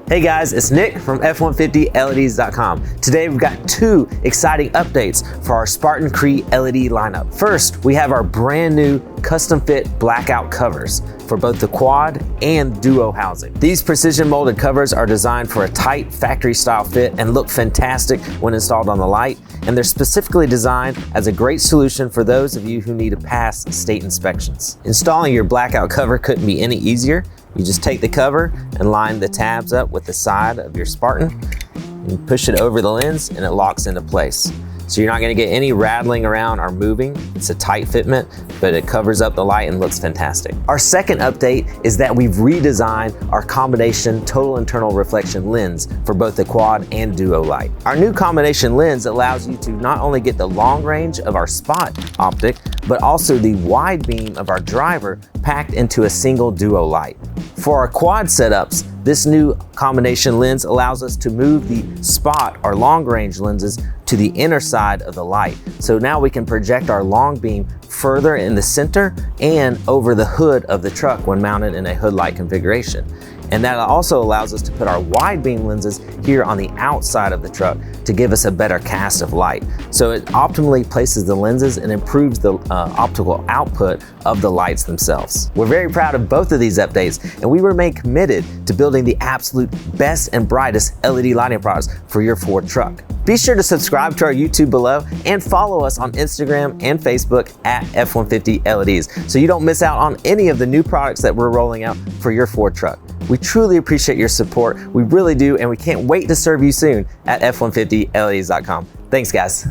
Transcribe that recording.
Hey guys, it's Nick from F150LEDs.com. Today we've got two exciting updates for our Spartan CREE LED lineup. First, we have our brand new custom fit blackout covers for both the quad and duo housing. These precision molded covers are designed for a tight factory style fit and look fantastic when installed on the light, and they're specifically designed as a great solution for those of you who need to pass state inspections. Installing your blackout cover couldn't be any easier. You just take the cover and line the tabs up with the side of your Spartan and push it over the lens and it locks into place. So you're not going to get any rattling around or moving. It's a tight fitment, but it covers up the light and looks fantastic. Our second update is that we've redesigned our combination total internal reflection lens for both the quad and duo light. Our new combination lens allows you to not only get the long range of our Spot optic, but also the wide beam of our driver packed into a single duo light. For our quad setups, this new combination lens allows us to move the Spot or long range lenses to the inner side of the light. So now we can project our long beam further in the center and over the hood of the truck when mounted in a hood light configuration. And that also allows us to put our wide beam lenses here on the outside of the truck to give us a better cast of light. So it optimally places the lenses and improves the optical output of the lights themselves. We're very proud of both of these updates, and we remain committed to building the absolute best and brightest LED lighting products for your Ford truck. Be sure to subscribe to our YouTube below and follow us on Instagram and Facebook at F150LEDs so you don't miss out on any of the new products that we're rolling out for your Ford truck. We truly appreciate your support. We really do, and we can't wait to serve you soon at F150LEDs.com. Thanks, guys.